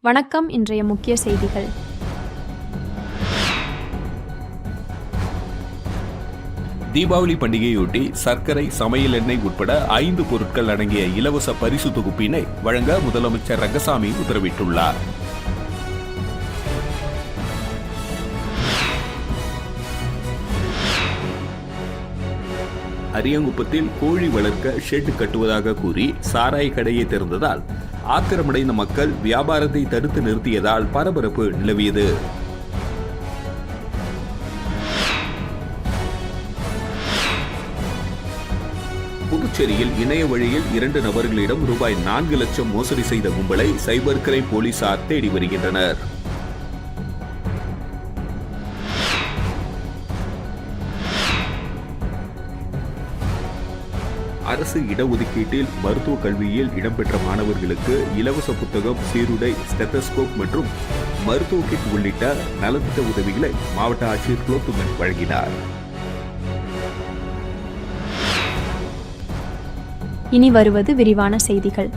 வணக்கம். இன்றைய முக்கிய செய்திகள். தீபாவளி பண்டிகையொட்டி சர்க்கரை, சமையல் எண்ணெய் உட்பட 5 பொருட்கள் அடங்கிய இலவச பரிசு தொகுப்பினை வழங்க முதலமைச்சர் ரங்கசாமி உத்தரவிட்டுள்ளார். அரியங்குப்பத்தில் கோழி வளர்க்க ஷெட் கட்டுவதாக கூறி சாராய கடையை திறந்ததால் ஆத்திரமடைந்த மக்கள் வியாபாரத்தை தடுத்து நிறுத்தியதால் பரபரப்பு நிலவியது. புதுச்சேரியில் இணைய வழியில் 2 நபர்களிடம் ரூபாய் 4 லட்சம் மோசடி செய்த கும்பலை சைபர் கிரைம் போலீசார் தேடி வருகின்றனர். அரசு இடஒதுக்கீட்டில் மருத்துவ கல்வியில் இடம்பெற்ற மாணவர்களுக்கு இலவச புத்தகம், சீருடை, ஸ்டெத்தஸ்கோப் மற்றும் மருத்துவ கிட் உள்ளிட்ட நலத்திட்ட உதவிகளை மாவட்ட ஆட்சியர் குலோத்துங்கன் வழங்கினார். இனி வருவது விரிவான செய்திகள்.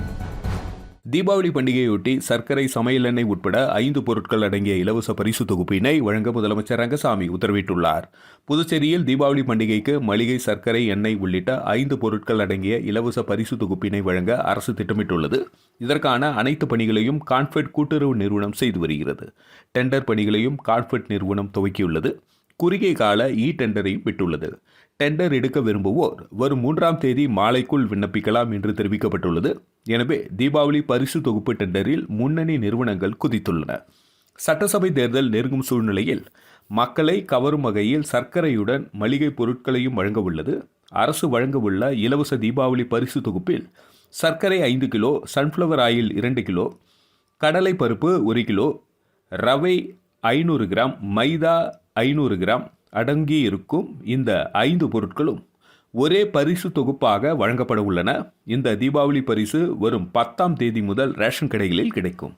தீபாவளி பண்டிகையொட்டி சர்க்கரை, சமையல் எண்ணெய் உட்பட 5 பொருட்கள் அடங்கிய இலவச பரிசு தொகுப்பினை வழங்க முதலமைச்சர் ரங்கசாமி உத்தரவிட்டுள்ளார். புதுச்சேரியில் தீபாவளி பண்டிகைக்கு மளிகை, சர்க்கரை, எண்ணெய் உள்ளிட்ட 5 பொருட்கள் அடங்கிய இலவச பரிசு தொகுப்பினை வழங்க அரசு திட்டமிட்டுள்ளது. இதற்கான அனைத்து பணிகளையும் கான்ஃபெட் கூட்டுறவு நிறுவனம் செய்து வருகிறது. டெண்டர் பணிகளையும் கான்ஃபெட் நிறுவனம் துவக்கியுள்ளது. குறுகிய கால டெண்டரையும் விட்டுள்ளது. டெண்டர் எடுக்க விரும்புவோர் வரும் 3ஆம் தேதி மாலைக்குள் விண்ணப்பிக்கலாம் என்று தெரிவிக்கப்பட்டுள்ளது. எனவே தீபாவளி பரிசு தொகுப்பு டெண்டரில் முன்னணி நிறுவனங்கள் குதித்துள்ளன. சட்டசபை தேர்தல் நெருங்கும் சூழ்நிலையில் மக்களை கவரும் வகையில் சர்க்கரையுடன் மளிகை பொருட்களையும் வழங்க உள்ளது. அரசு வழங்கவுள்ள இலவச தீபாவளி பரிசு தொகுப்பில் சர்க்கரை 5 கிலோ, சன்ஃப்ளவர் ஆயில் 2 கிலோ, கடலை பருப்பு 1 கிலோ, ரவை 500 கிராம், மைதா 500 கிராம் அடங்கி இருக்கும். இந்த 5 பொருட்களும் ஒரே பரிசு தொகுப்பாக வழங்கப்பட உள்ளன. இந்த தீபாவளி பரிசு வரும் 10ஆம் தேதி முதல் ரேஷன் கடைகளில் கிடைக்கும்.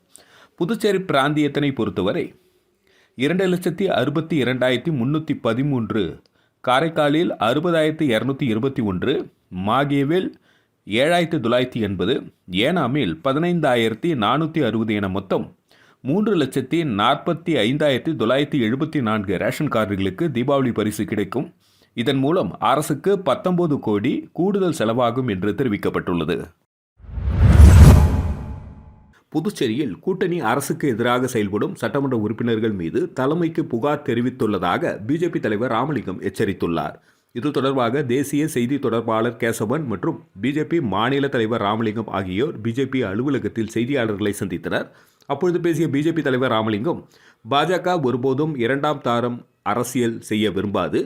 புதுச்சேரி பிராந்தியத்தினை பொறுத்தவரை 2,62,313, காரைக்காலில் 60,221, மாகேவில் 7,980, ஏனாமில் 15,460 என மொத்தம் 3,45,974 ரேஷன் கார்டுகளுக்கு தீபாவளி பரிசு கிடைக்கும். இதன் மூலம் அரசுக்கு 19 கோடி கூடுதல் செலவாகும் என்று தெரிவிக்கப்பட்டுள்ளது. புதுச்சேரியில் கூட்டணி அரசுக்கு எதிராக செயல்படும் சட்டமன்ற உறுப்பினர்கள் மீது தலைமைக்கு புகார் தெரிவித்துள்ளதாக பிஜேபி தலைவர் ராமலிங்கம் எச்சரித்துள்ளார். இது தொடர்பாக தேசிய செய்தி தொடர்பாளர் கேசவன் மற்றும் பிஜேபி மாநில தலைவர் ராமலிங்கம் ஆகியோர் பிஜேபி அலுவலகத்தில் செய்தியாளர்களை சந்தித்தனர். அப்பொழுது பேசிய பிஜேபி தலைவர் ராமலிங்கம், பாஜக ஒருபோதும் 2ஆம் தாரம் அரசியல் செய்ய விரும்பாது.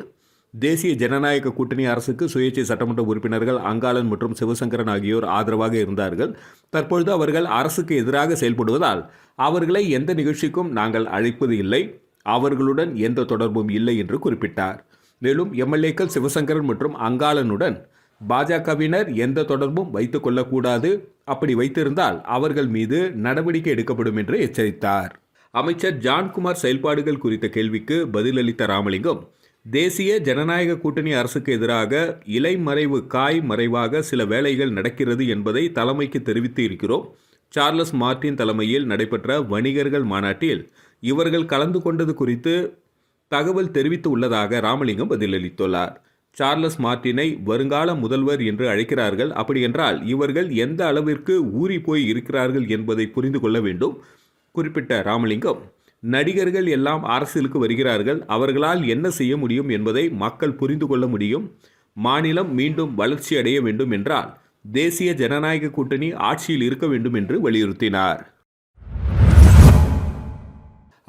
தேசிய ஜனநாயக கூட்டணி அரசுக்கு சுயேட்சை சட்டமன்ற உறுப்பினர்கள் அங்காளன் மற்றும் சிவசங்கரன் ஆகியோர் ஆதரவாக இருந்தார்கள். தற்பொழுது அவர்கள் அரசுக்கு எதிராக செயல்படுவதால் அவர்களை எந்த நிகழ்ச்சிக்கும் நாங்கள் அழைப்பது இல்லை, அவர்களுடன் எந்த தொடர்பும் இல்லை என்று குறிப்பிட்டார். மேலும் எம்எல்ஏக்கள் சிவசங்கரன் மற்றும் அங்காளனுடன் பாஜகவினர் எந்த தொடர்பும் வைத்துக் கொள்ளக்கூடாது, அப்படி வைத்திருந்தால் அவர்கள் மீது நடவடிக்கை எடுக்கப்படும் என்று எச்சரித்தார். அமைச்சர் ஜான்குமார் செயல்பாடுகள் குறித்த கேள்விக்கு பதிலளித்த ராமலிங்கம், தேசிய ஜனநாயக கூட்டணி அரசுக்கு எதிராக இலைமறைவு காய் மறைவாக சில வேலைகள் நடக்கிறது என்பதை தலைமைக்கு தெரிவித்து இருக்கிறோம். சார்லஸ் மார்டின் தலைமையில் நடைபெற்ற வணிகர்கள் மாநாட்டில் இவர்கள் கலந்து கொண்டது குறித்து தகவல் தெரிவித்து உள்ளதாக ராமலிங்கம் பதிலளித்துள்ளார். சார்லஸ் மார்டினை வருங்கால முதல்வர் என்று அழைக்கிறார்கள். அப்படியென்றால் இவர்கள் எந்த அளவிற்கு ஊறி போய் இருக்கிறார்கள் என்பதை புரிந்து கொள்ள வேண்டும் குறிப்பிட்ட ராமலிங்கம், நடிகர்கள் எல்லாம் அரசியலுக்கு வருகிறார்கள், அவர்களால் என்ன செய்ய முடியும் என்பதை மக்கள் புரிந்து கொள்ள முடியும். மாநிலம் மீண்டும் வளர்ச்சி அடைய வேண்டும் என்றால் தேசிய ஜனநாயக கூட்டணி ஆட்சியில் இருக்க வேண்டும் என்று வலியுறுத்தினார்.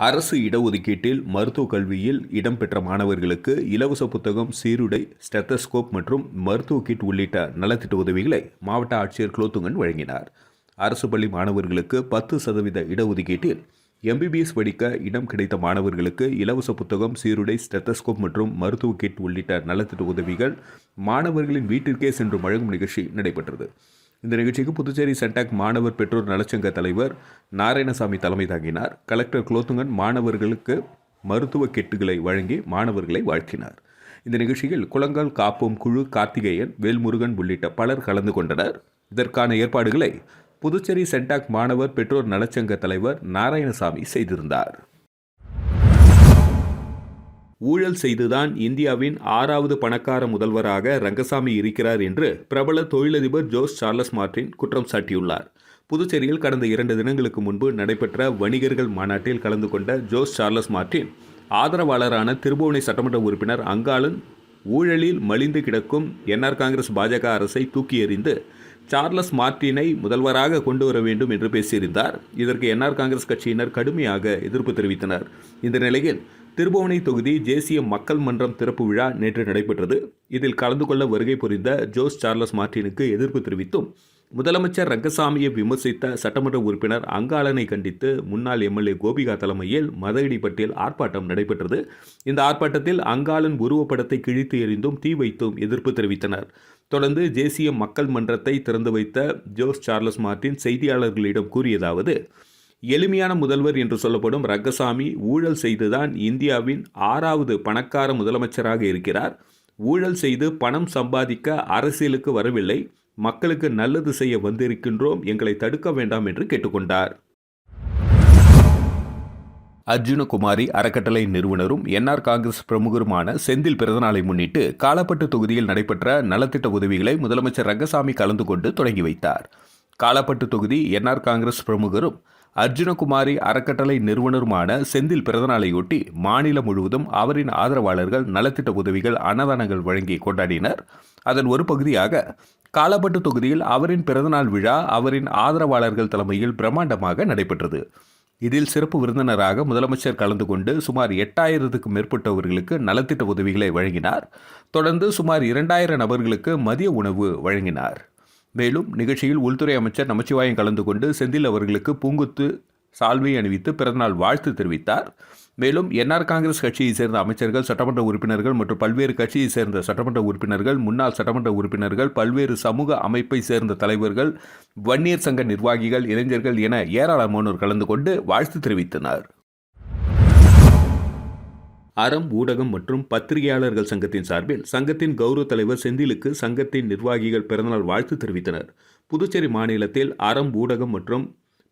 அரசு இடஒதுக்கீட்டில் மருத்துவ கல்வியில் இடம்பெற்ற மாணவர்களுக்கு இலவச புத்தகம், சீருடை, ஸ்டெத்தஸ்கோப் மற்றும் மருத்துவ கிட் உள்ளிட்ட நலத்திட்ட உதவிகளை மாவட்ட ஆட்சியர் குலோத்துங்கன் வழங்கினார். அரசு பள்ளி மாணவர்களுக்கு 10% இடஒதுக்கீட்டில் எம்பிபிஎஸ் படிக்க இடம் கிடைத்த மாணவர்களுக்கு இலவச புத்தகம், சீருடை, ஸ்டெத்தஸ்கோப் மற்றும் மருத்துவ கிட் உள்ளிட்ட நலத்திட்ட உதவிகள் மாணவர்களின் வீட்டிற்கே சென்று வழங்கும் நிகழ்ச்சி நடைபெற்றது. இந்த நிகழ்ச்சிக்கு புதுச்சேரி சென்டாக் மாணவர் பெற்றோர் நலச்சங்க தலைவர் நாராயணசாமி தலைமை தாங்கினார். கலெக்டர் குலோத்துங்கன் மாணவர்களுக்கு மருத்துவ கிட்டுகளை வழங்கி மாணவர்களை வாழ்த்தினார். இந்த நிகழ்ச்சியில் குளங்கள் காப்போம் குழு கார்த்திகேயன், வேல்முருகன் உள்ளிட்ட பலர் கலந்து கொண்டனர். இதற்கான ஏற்பாடுகளை புதுச்சேரி சென்டாக் மாணவர் பெற்றோர் நலச்சங்க தலைவர் நாராயணசாமி செய்திருந்தார். ஊழல் செய்துதான் இந்தியாவின் 6வது பணக்கார முதல்வராக ரங்கசாமி இருக்கிறார் என்று பிரபல தொழிலதிபர் ஜோஸ் சார்லஸ் மார்டின் குற்றம் சாட்டியுள்ளார். புதுச்சேரியில் கடந்த 2 தினங்களுக்கு முன்பு நடைபெற்ற வணிகர்கள் மாநாட்டில் கலந்து கொண்ட ஜோஸ் சார்லஸ் மார்டின் ஆதரவாளரான திருபுவனை சட்டமன்ற உறுப்பினர் அங்காளன் ஊழலில் மலிந்து கிடக்கும் என்ஆர் காங்கிரஸ் பாஜக அரசை தூக்கி எறிந்து சார்லஸ் மார்டினை முதல்வராக கொண்டு வர வேண்டும் என்று பேசியிருந்தார். இதற்கு என்ஆர் காங்கிரஸ் கட்சியினர் கடுமையாக எதிர்ப்பு தெரிவித்தனர். இந்த நிலையில் திருபுவனை தொகுதி தேசிய மக்கள் மன்றம் திறப்பு விழா நேற்று நடைபெற்றது. இதில் கலந்து கொள்ள வருகை புரிந்த ஜோஸ் சார்லஸ் மார்டினுக்கு எதிர்ப்பு தெரிவித்தும் முதலமைச்சர் ரங்கசாமியை விமர்சித்த சட்டமன்ற உறுப்பினர் அங்காளனை கண்டித்து முன்னாள் எம்எல்ஏ கோபிகா தலைமையில் மதகடிப்பட்டில் ஆர்ப்பாட்டம் நடைபெற்றது. இந்த ஆர்ப்பாட்டத்தில் அங்காளன் உருவப்படத்தை கிழித்து எறிந்தும் தீ வைத்தும் எதிர்ப்பு தெரிவித்தனர். தொடர்ந்து தேசிய மக்கள் மன்றத்தை திறந்து வைத்த ஜோஸ் சார்லஸ் மார்டின் செய்தியாளர்களிடம் கூறியதாவது: எளிமையான முதல்வர் என்று சொல்லப்படும் ரங்கசாமி ஊழல் செய்துதான் இந்தியாவின் 6வது பணக்கார முதலமைச்சராக இருக்கிறார். ஊழல் செய்து பணம் சம்பாதிக்க அரசியலுக்கு வரவில்லை, மக்களுக்கு நல்லது செய்ய வந்திருக்கின்றோம், எங்களை தடுக்க வேண்டாம் என்று கேட்டுக்கொண்டார். அர்ஜுனகுமாரி அறக்கட்டளை நிறுவனரும் என்ஆர் காங்கிரஸ் பிரமுகருமான செந்தில் பிறந்தநாளை முன்னிட்டு காலாப்பட்டு தொகுதியில் நடைபெற்ற நலத்திட்ட உதவிகளை முதலமைச்சர் ரங்கசாமி கலந்து கொண்டு தொடங்கி வைத்தார். காலாப்பட்டு தொகுதி என்ஆர் காங்கிரஸ் பிரமுகரும் அர்ஜுனகுமாரி அறக்கட்டளை நிறுவனருமான செந்தில் பிறந்தநாளையொட்டி மாநிலம் முழுவதும் அவரின் ஆதரவாளர்கள் நலத்திட்ட உதவிகள், அன்னதானங்கள் வழங்கி கொண்டாடினர். அதன் ஒரு பகுதியாக காலாப்பட்டு தொகுதியில் அவரின் பிறந்தநாள் விழா அவரின் ஆதரவாளர்கள் தலைமையில் பிரம்மாண்டமாக நடைபெற்றது. இதில் சிறப்பு விருந்தினராக முதலமைச்சர் கலந்து கொண்டு சுமார் 8000க்கும் மேற்பட்டவர்களுக்கு நலத்திட்ட உதவிகளை வழங்கினார். தொடர்ந்து சுமார் 2000 நபர்களுக்கு மதிய உணவு வழங்கினார். மேலும் நிகழ்ச்சியில் உள்துறை அமைச்சர் நமச்சிவாயம் கலந்து கொண்டு செந்தில் அவர்களுக்கு பூங்குத்து சால்வை அணிவித்து பிறந்தநாள் வாழ்த்து தெரிவித்தார். மேலும் என்ஆர் காங்கிரஸ் கட்சியைச் சேர்ந்த அமைச்சர்கள், சட்டமன்ற உறுப்பினர்கள் மற்றும் பல்வேறு கட்சியைச் சேர்ந்த சட்டமன்ற உறுப்பினர்கள், முன்னாள் சட்டமன்ற உறுப்பினர்கள், பல்வேறு சமூக அமைப்பை சேர்ந்த தலைவர்கள், வன்னியர் சங்க நிர்வாகிகள், இளைஞர்கள் என ஏராளமானோர் கலந்து கொண்டு வாழ்த்து தெரிவித்தனர். அறம் ஊடகம் மற்றும் பத்திரிகையாளர்கள் சங்கத்தின் சார்பில் சங்கத்தின் கௌரவ தலைவர் செந்திலுக்கு சங்கத்தின் நிர்வாகிகள் பிறந்தநாள் வாழ்த்து தெரிவித்தனர். புதுச்சேரி மாநிலத்தில் அறம் ஊடகம் மற்றும்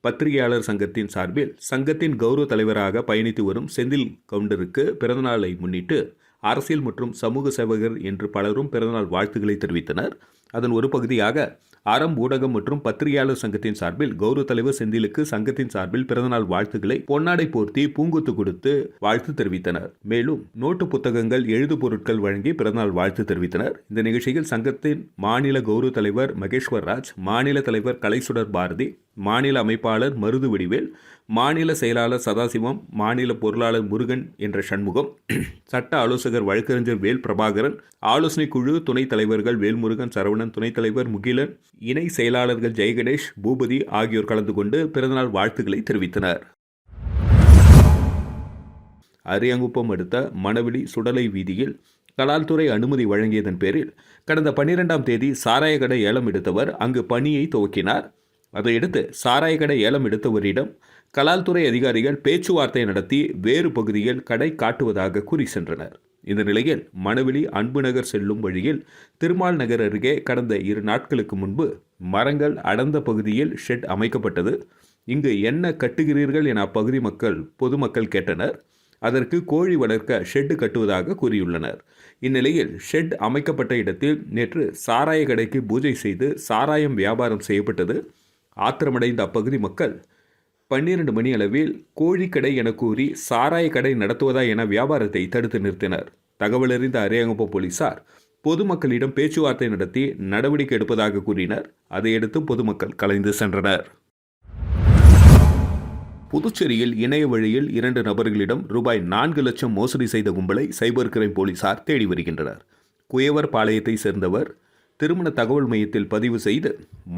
பத்திரிகையாளர் சங்கத்தின் சார்பில் சங்கத்தின் கௌரவ தலைவராக பயணித்து வரும் செந்தில் கவுண்டருக்கு பிறந்தநாளை முன்னிட்டு அரசியல் மற்றும் சமூக சேவகர் என்று பலரும் பிறந்தநாள் வாழ்த்துக்களை தெரிவித்தனர். அதன் ஒரு பகுதியாக அறம் ஊடகம் மற்றும் பத்திரிகையாளர் சங்கத்தின் சார்பில் கௌரவ தலைவர் செந்திலுக்கு சங்கத்தின் சார்பில் பிறந்தநாள் வாழ்த்துக்களை பொன்னாடை போர்த்தி பூங்கொத்து கொடுத்து வாழ்த்து தெரிவித்தனர். மேலும் நோட்டு புத்தகங்கள், எழுது பொருட்கள் வழங்கி பிறந்தநாள் வாழ்த்து தெரிவித்தனர். இந்த நிகழ்ச்சியில் சங்கத்தின் மாநில கௌரவ தலைவர் மகேஸ்வர் ராஜ், மாநில தலைவர் கலைசுடர் பாரதி, மாநில அமைப்பாளர் மருது வடிவேல், மாநில செயலாளர் சதாசிவம், மாநில பொருளாளர் முருகன் என்ற சண்முகம், சட்ட ஆலோசகர் வழக்கறிஞர் வேல் பிரபாகரன், ஆலோசனை குழு துணைத் தலைவர்கள் வேல்முருகன், சரவணன், துணைத் தலைவர் முகிலன், இணை செயலாளர்கள் ஜெயகணேஷ், பூபதி ஆகியோர் கலந்து கொண்டு பிறந்தநாள் வாழ்த்துக்களை தெரிவித்தனர். அரியாங்குப்பம் அடுத்த மணவெளி சுடலை வீதியில் கலால்துறை அனுமதி வழங்கியதன் பேரில் கடந்த 12ஆம் தேதி சாராய கடை ஏலம் எடுத்தவர் அங்கு பணியை துவக்கினார். அதையடுத்து சாராய கடை ஏலம் எடுத்தவரிடம் கலால்துறை அதிகாரிகள் பேச்சுவார்த்தை நடத்தி வேறு பகுதியில் கடை காட்டுவதாக கூறி சென்றனர். இந்த நிலையில் மணவெளி அன்பு நகர் செல்லும் வழியில் திருமால் நகர் அருகே கடந்த 2 நாட்களுக்கு முன்பு மரங்கள் அடர்ந்த பகுதியில் ஷெட் அமைக்கப்பட்டது. இங்கு என்ன கட்டுகிறீர்கள் என அப்பகுதி பொதுமக்கள் கேட்டனர். அதற்கு கோழி வளர்க்க ஷெட் கட்டுவதாக கூறியுள்ளனர். இந்நிலையில் ஷெட் அமைக்கப்பட்ட இடத்தில் நேற்று சாராய கடைக்கு பூஜை செய்து சாராயம் வியாபாரம் செய்யப்பட்டது. ஆத்திரமடைந்த அப்பகுதி மக்கள் 12 மணி அளவில் கோழிக்கடை என கூறி சாராய கடை நடத்துவதா என வியாபாரத்தை தடுத்து நிறுத்தினர். தகவலறிந்த அரியாங்குப்பம் போலீசார் பொதுமக்களிடம் பேச்சுவார்த்தை நடத்தி நடவடிக்கை எடுப்பதாக கூறினர். அதையடுத்து பொதுமக்கள் கலைந்து சென்றனர். புதுச்சேரியில் இணைய வழியில் 2 நபர்களிடம் ரூபாய் 4 லட்சம் மோசடி செய்த கும்பலை சைபர் கிரைம் போலீசார் தேடி வருகின்றனர். குயவர் பாளையத்தை சேர்ந்தவர் திருமண தகவல் மையத்தில் பதிவு செய்து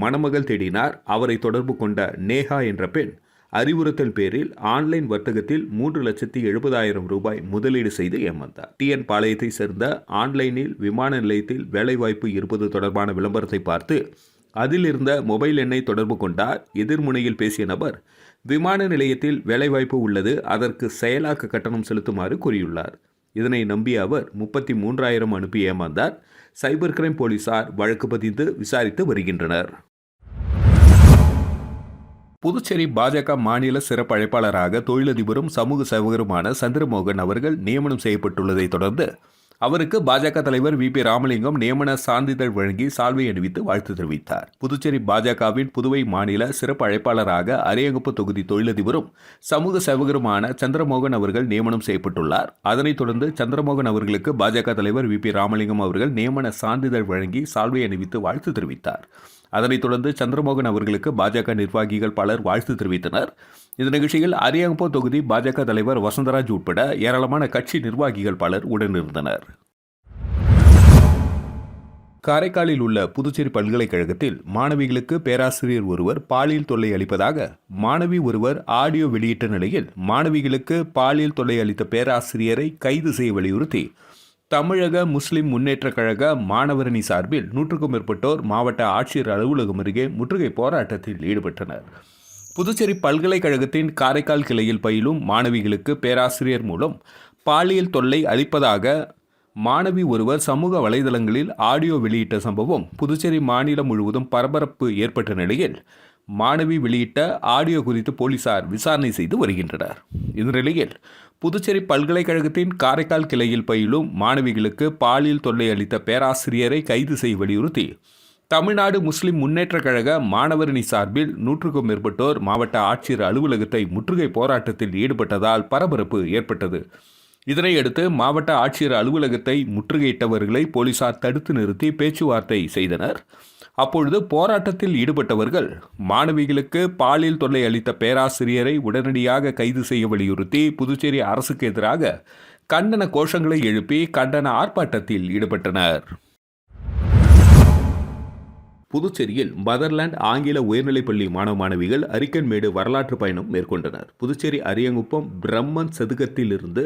மணமகள் தேடினார். அவரை தொடர்பு கொண்ட நேஹா என்ற பெண் அறிவுறுத்தல் பேரில் ஆன்லைன் வர்த்தகத்தில் 3,70,000 ரூபாய் முதலீடு செய்து ஏமாந்தார். டிஎன் பாளையத்தை சேர்ந்த ஆன்லைனில் விமான நிலையத்தில் வேலைவாய்ப்பு இருப்பது தொடர்பான விளம்பரத்தை பார்த்து அதில் இருந்த மொபைல் எண்ணை தொடர்பு கொண்டார். எதிர்முனையில் பேசிய நபர் விமான நிலையத்தில் வேலைவாய்ப்பு உள்ளது, அதற்கு செயலாக்க கட்டணம் செலுத்துமாறு கூறியுள்ளார். இதனை நம்பிய அவர் 33,000 அனுப்பி ஏமாந்தார். சைபர் கிரைம் போலீசார் வழக்கு பதிந்து விசாரித்து வருகின்றனர். புதுச்சேரி பாஜக மாநில சிறப்பு அழைப்பாளராக தொழிலதிபரும் சமூக சேவகருமான சந்திரமோகன் அவர்கள் நியமனம் செய்யப்பட்டுள்ளதை தொடர்ந்து அவருக்கு பாஜக தலைவர் VP ராமலிங்கம் நியமன சான்றிதழ் வழங்கி சால்வை அணிவித்து வாழ்த்து தெரிவித்தார். புதுச்சேரி பாஜகவின் புதுவை மாநில சிறப்பு அழைப்பாளராக அரியங்குப்பம் தொகுதி தொழிலதிபரும் சமூக சேவகருமான சந்திரமோகன் அவர்கள் நியமனம் செய்யப்பட்டுள்ளார். அதனைத் தொடர்ந்து சந்திரமோகன் அவர்களுக்கு பாஜக தலைவர் VP ராமலிங்கம் அவர்கள் நியமன சான்றிதழ் வழங்கி சால்வை அணிவித்து வாழ்த்து தெரிவித்தார். அதனைத் தொடர்ந்து சந்திரமோகன் அவர்களுக்கு பாஜக நிர்வாகிகள் பலர் வாழ்த்து தெரிவித்தனர். இந்த நிகழ்ச்சியில் அரியங்குப்பம் தொகுதி பாஜக தலைவர் வசந்தராஜ் உட்பட ஏராளமான கட்சி நிர்வாகிகள் பலர் உடனிருந்தனர். காரைக்காலில் உள்ள புதுச்சேரி பல்கலைக்கழகத்தில் மாணவிகளுக்கு பேராசிரியர் ஒருவர் பாலியல் தொல்லை அளிப்பதாக மாணவி ஒருவர் ஆடியோ வெளியிட்ட நிலையில் மாணவிகளுக்கு பாலியல் தொல்லை அளித்த பேராசிரியரை கைது செய்ய வலியுறுத்தி தமிழக முஸ்லிம் முன்னேற்றக் கழக மாணவரணி சார்பில் 100க்கும் மேற்பட்டோர் மாவட்ட ஆட்சியர் அலுவலகம் அருகே முற்றுகை போராட்டத்தில் ஈடுபட்டனர். புதுச்சேரி பல்கலைக்கழகத்தின் காரைக்கால் கிளையில் பயிலும் மாணவிகளுக்கு பேராசிரியர் மூலம் பாலியல் தொல்லை அளிப்பதாக மாணவி ஒருவர் சமூக வலைதளங்களில் ஆடியோ வெளியிட்ட சம்பவம் புதுச்சேரி மாநிலம் முழுவதும் பரபரப்பு ஏற்பட்ட நிலையில் மாணவி வெளியிட்ட ஆடியோ குறித்து போலீசார் விசாரணை செய்து வருகின்றனர். இந்த நிலையில் புதுச்சேரி பல்கலைக்கழகத்தின் காரைக்கால் கிளையில் பயிலும் மாணவிகளுக்கு பாலியல் தொல்லை அளித்த பேராசிரியரை கைது செய்ய வலியுறுத்தி தமிழ்நாடு முஸ்லிம் முன்னேற்றக் கழக மாணவரணி சார்பில் 100க்கும் மேற்பட்டோர் மாவட்ட ஆட்சியர் அலுவலகத்தை முற்றுகை போராட்டத்தில் ஈடுபட்டதால் பரபரப்பு ஏற்பட்டது. இதனையடுத்து மாவட்ட ஆட்சியர் அலுவலகத்தை முற்றுகையிட்டவர்களை போலீசார் தடுத்து நிறுத்தி பேச்சுவார்த்தை செய்தனர். அப்பொழுது போராட்டத்தில் ஈடுபட்டவர்கள் மாணவிகளுக்கு பாலியல் தொல்லை அளித்த பேராசிரியரை உடனடியாக கைது செய்ய வலியுறுத்தி புதுச்சேரி அரசுக்கு எதிராக கண்டன கோஷங்களை எழுப்பி கண்டன ஆர்ப்பாட்டத்தில் ஈடுபட்டனர். புதுச்சேரியில் மதர்லாண்ட் ஆங்கில உயர்நிலைப்பள்ளி மாணவ மாணவிகள் அரிக்கன்மேடு வரலாற்று பயணம் மேற்கொண்டனர். புதுச்சேரி அரியங்குப்பம் பிரம்மன் சதுக்கத்திலிருந்து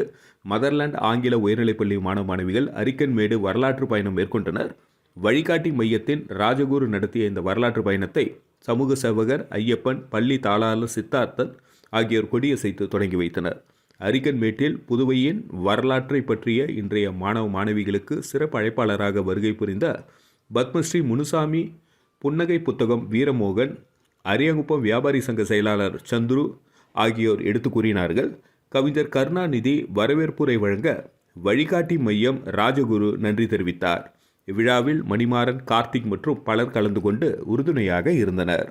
மதர்லாண்ட் ஆங்கில உயர்நிலைப்பள்ளி மாணவ மாணவிகள் அரிக்கன்மேடு வரலாற்று பயணம் மேற்கொண்டனர். வழிகாட்டி மையத்தின் ராஜகுரு நடத்திய இந்த வரலாற்று பயணத்தை சமூக சேவகர் ஐயப்பன், பள்ளி தாளாளர் சித்தார்த்தன் ஆகியோர் கொடியசைத்து தொடங்கி வைத்தனர். அரிக்கன்மேட்டில் புதுவையின் வரலாற்றை பற்றிய இன்றைய மாணவ மாணவிகளுக்கு சிறப்பு அழைப்பாளராக வருகை புரிந்த பத்மஸ்ரீ முனுசாமி, புன்னகை புத்தகம் வீரமோகன், அரியங்குப்பம் வியாபாரி சங்க செயலாளர் சந்துரு ஆகியோர் எடுத்து கூறினார்கள். கவிஞர் கருணாநிதி வரவேற்புரை வழங்க வழிகாட்டி மையம் ராஜகுரு நன்றி தெரிவித்தார். இவ்விழாவில் மணிமாறன், கார்த்திக் மற்றும் பலர் கலந்து கொண்டு உறுதுணையாக இருந்தனர்.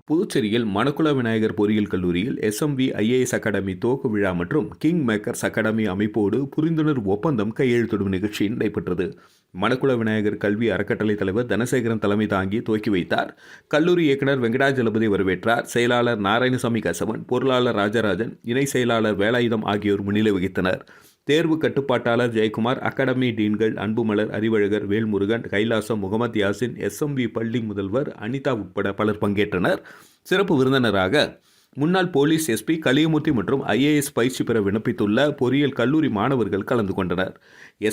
புதுச்சேரியில் மணக்குள விநாயகர் பொறியியல் கல்லூரியில் SMV IAS அகாடமி துவக்க விழா மற்றும் கிங் மேக்கர்ஸ் அகாடமி அமைப்போடு புரிந்துணர்வு ஒப்பந்தம் கையெழுத்திடும் நிகழ்ச்சி நடைபெற்றது. மணக்குள விநாயகர் கல்வி அறக்கட்டளை தலைவர் தனசேகரன் தலைமை தாங்கி துவக்கி வைத்தார். கல்லூரி இயக்குநர் வெங்கடாஜலபதி வரவேற்றார். செயலாளர் நாராயணசாமி கசவன், பொருளாளர் ராஜராஜன், இணை செயலாளர் வேலாயுதம் ஆகியோர் முன்னிலை வகித்தனர். தேர்வு கட்டுப்பாட்டாளர் ஜெயக்குமார், அகாடமி டீன்கள் அன்புமலர், அறிவழகர், வேல்முருகன், கைலாசம், முகமது யாசின், SMV பள்ளி முதல்வர் அனிதா உட்பட பலர் பங்கேற்றனர். சிறப்பு விருந்தினராக முன்னாள் போலீஸ் SP கலியமூர்த்தி மற்றும் IAS பயிற்சி பெற விண்ணப்பித்துள்ள பொறியியல் கல்லூரி மாணவர்கள் கலந்து கொண்டனர்.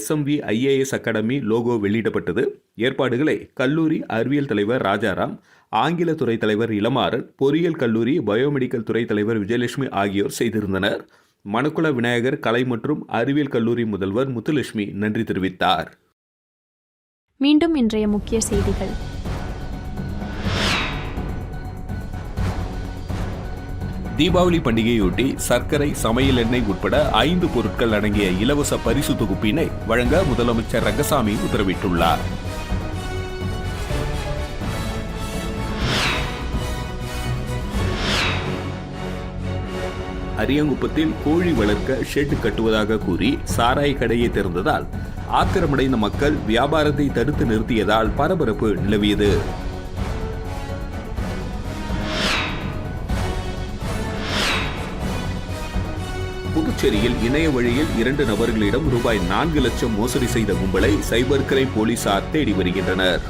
SMV IAS அகாடமி லோகோ வெளியிடப்பட்டது. ஏற்பாடுகளை கல்லூரி அறிவியல் தலைவர் ராஜாராம், ஆங்கில துறை தலைவர் இளமாறன், பொறியியல் கல்லூரி பயோமெடிக்கல் துறை தலைவர் விஜயலட்சுமி ஆகியோர் செய்திருந்தனர். மணக்குள விநாயகர் கலை மற்றும் அறிவியல் கல்லூரி முதல்வர் முத்துலட்சுமி நன்றி தெரிவித்தார். மீண்டும் இன்றைய முக்கிய செய்திகள். தீபாவளி பண்டிகையொட்டி சர்க்கரை, சமையல் எண்ணெய் உட்பட 5 பொருட்கள் அடங்கிய இலவச பரிசு தொகுப்பினை வழங்க முதலமைச்சர் ரங்கசாமி உத்தரவிட்டுள்ளார். அரியங்குப்பத்தில் கோழி வளர்க்க ஷெட் கட்டுவதாக கூறி சாராய கடையை திறந்ததால் ஆத்திரமடைந்த மக்கள் வியாபாரத்தை தடுத்து நிறுத்தியதால் பரபரப்பு நிலவியது. புதுச்சேரியில் இணைய வழியில் 2 நபர்களிடம் ரூபாய் 4 லட்சம் மோசடி செய்த கும்பலை சைபர் கிரைம் போலீசார் தேடி வருகின்றனர்.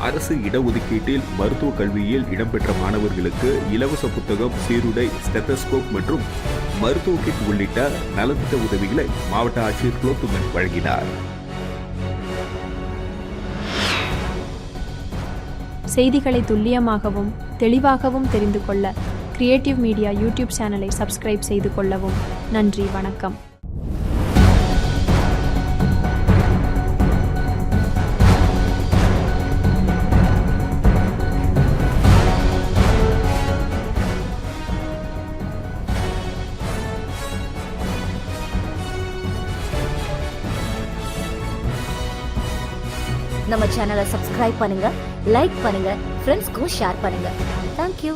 அரசு இடஒதுக்கீட்டில் மருத்துவ கல்வியில் இடம்பெற்ற மாணவர்களுக்கு இலவச புத்தகம், சீருடை, ஸ்டெத்தஸ்கோப் மற்றும் மருத்துவ கிட் உள்ளிட்ட நலத்திட்ட உதவிகளை மாவட்ட ஆட்சியர் குலோத்துங்கன் வழங்கினார். செய்திகளை துல்லியமாகவும் தெளிவாகவும் தெரிந்து கொள்ள கிரியேட்டிவ் மீடியா யூடியூப் சேனலை சப்ஸ்கிரைப் செய்து கொள்ளவும். நன்றி, வணக்கம். நம்ம சேனலை சப்ஸ்கிரைப் பண்ணுங்க, லைக் பண்ணுங்க, ஃப்ரெண்ட்ஸ்க்கும் ஷேர் பண்ணுங்க. தேங்க்யூ.